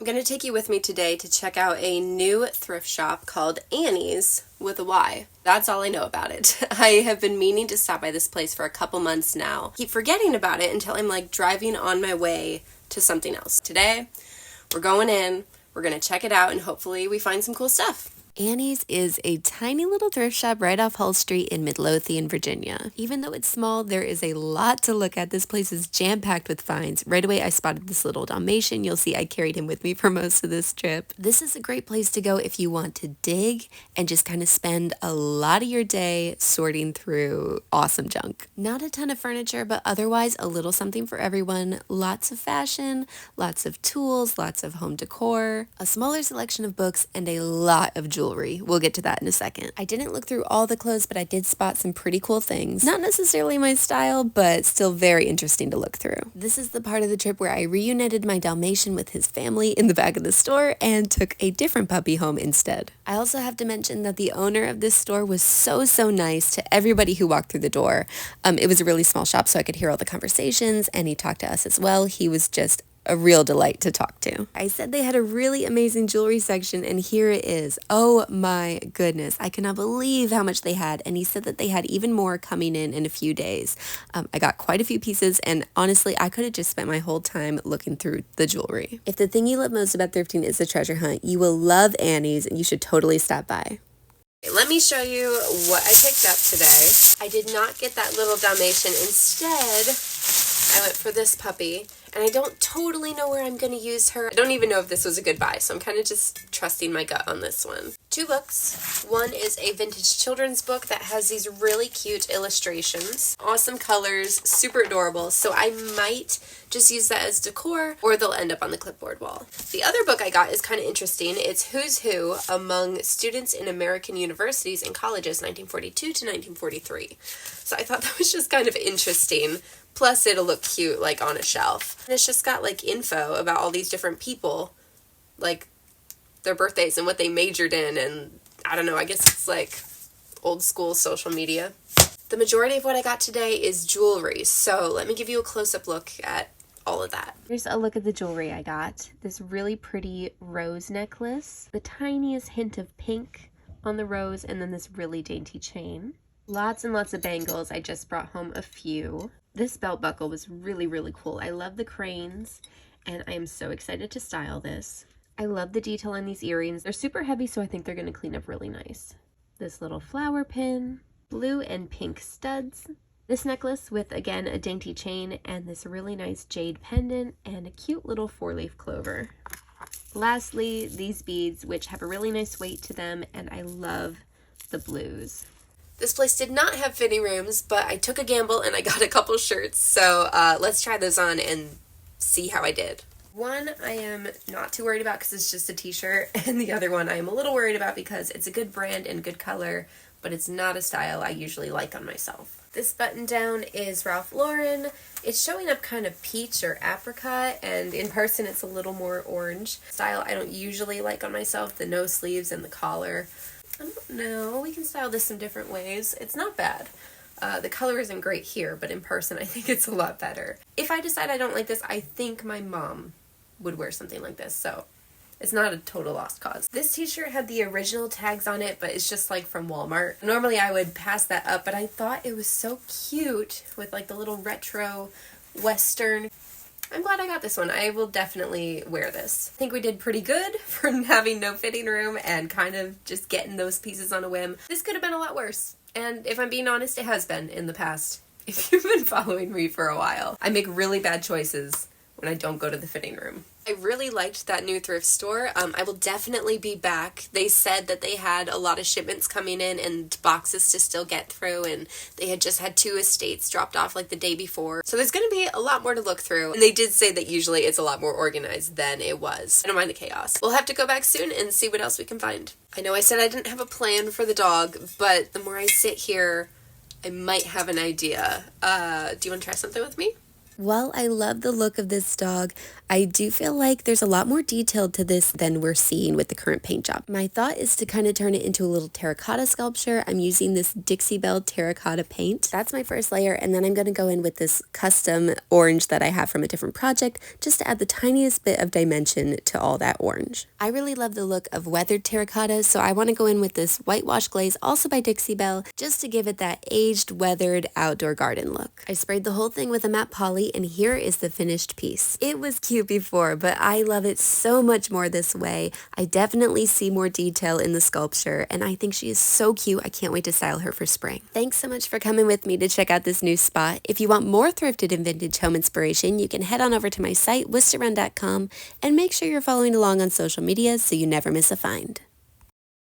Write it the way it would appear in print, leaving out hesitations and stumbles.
I'm going to take you with me today to check out a new thrift shop called Annie's with a Y. That's all I know about it. I have been meaning to stop by this place for a couple months now. Keep forgetting about it until I'm like driving on my way to something else. Today, we're going in, we're going to check it out, and hopefully we find some cool stuff. Annie's is a tiny little thrift shop right off Hull Street in Midlothian, Virginia. Even though it's small, there is a lot to look at. This place is jam-packed with finds. Right away, I spotted this little Dalmatian. You'll see I carried him with me for most of this trip. This is a great place to go if you want to dig and just kind of spend a lot of your day sorting through awesome junk. Not a ton of furniture, but otherwise a little something for everyone. Lots of fashion, lots of tools, lots of home decor, a smaller selection of books, and a lot of jewelry. We'll get to that in a second. I didn't look through all the clothes, but I did spot some pretty cool things. Not necessarily my style, but still very interesting to look through. This is the part of the trip where I reunited my Dalmatian with his family in the back of the store and took a different puppy home instead. I also have to mention that the owner of this store was so nice to everybody who walked through the door. It was a really small shop, so I could hear all the conversations, and he talked to us as well. He was just a real delight to talk to. I said they had a really amazing jewelry section, and here it is. Oh my goodness. I cannot believe how much they had, and he said that they had even more coming in a few days. I got quite a few pieces, and honestly, I could have just spent my whole time looking through the jewelry. If the thing you love most about thrifting is the treasure hunt, you will love Annie's, and you should totally stop by. Let me show you what I picked up today. I did not get that little Dalmatian. Instead, I went for this puppy, and I don't totally know where I'm going to use her. I don't even know if this was a good buy, so I'm kind of just trusting my gut on this one. Two books. One is a vintage children's book that has these really cute illustrations, awesome colors, super adorable, so I might just use that as decor, or they'll end up on the clipboard wall. The other book I got is kind of interesting. It's Who's Who Among Students in American Universities and Colleges, 1942 to 1943. So I thought that was just kind of interesting. Plus, it'll look cute, like, on a shelf. And it's just got, like, info about all these different people, like, their birthdays and what they majored in, and, I don't know, I guess it's, like, old school social media. The majority of what I got today is jewelry, so let me give you a close-up look at all of that. Here's a look at the jewelry I got. This really pretty rose necklace, the tiniest hint of pink on the rose, and then this really dainty chain. Lots and lots of bangles. I just brought home a few. This belt buckle was really cool. I love the cranes, and I am so excited to style this. I love the detail on these earrings. They're super heavy, so I think they're going to clean up really nice. This little flower pin, blue and pink studs. This necklace with, again, a dainty chain, and this really nice jade pendant, and a cute little four-leaf clover. Lastly, these beads, which have a really nice weight to them, and I love the blues. This place did not have fitting rooms, but I took a gamble and I got a couple shirts, so let's try those on and see how I did. One I am not too worried about because it's just a t-shirt, and the other one I am a little worried about because it's a good brand and good color, but it's not a style I usually like on myself. This button down is Ralph Lauren. It's showing up kind of peach or apricot, and in person it's a little more orange. Style I don't usually like on myself, the no sleeves and the collar. I don't know, we can style this some different ways. It's not bad. The color isn't great here, but in person I think it's a lot better. If I decide I don't like this, I think my mom would wear something like this, so it's not a total lost cause. This t-shirt had the original tags on it, but it's just like from Walmart. Normally I would pass that up, but I thought it was so cute with like the little retro western. I'm glad I got this one. I will definitely wear this. I think we did pretty good for having no fitting room and kind of just getting those pieces on a whim. This could have been a lot worse. And if I'm being honest, it has been in the past. If you've been following me for a while, I make really bad choices when I don't go to the fitting room. I really liked that new thrift store. I will definitely be back. They said that they had a lot of shipments coming in and boxes to still get through, and they had just had 2 estates dropped off like the day before. So there's going to be a lot more to look through, and they did say that usually it's a lot more organized than it was. I don't mind the chaos. We'll have to go back soon and see what else we can find. I know I said I didn't have a plan for the dog, but the more I sit here, I might have an idea. Do you want to try something with me? While I love the look of this dog, I do feel like there's a lot more detail to this than we're seeing with the current paint job. My thought is to kind of turn it into a little terracotta sculpture. I'm using this Dixie Belle terracotta paint. That's my first layer, and then I'm going to go in with this custom orange that I have from a different project just to add the tiniest bit of dimension to all that orange. I really love the look of weathered terracotta, so I want to go in with this whitewash glaze, also by Dixie Belle, just to give it that aged, weathered outdoor garden look. I sprayed the whole thing with a matte poly, and here is the finished piece. It was cute before, but I love it so much more this way. I definitely see more detail in the sculpture, and I think she is so cute. I can't wait to style her for spring. Thanks so much for coming with me to check out this new spot. If you want more thrifted and vintage home inspiration, you can head on over to my site, wisterrun.com, and make sure you're following along on social media so you never miss a find.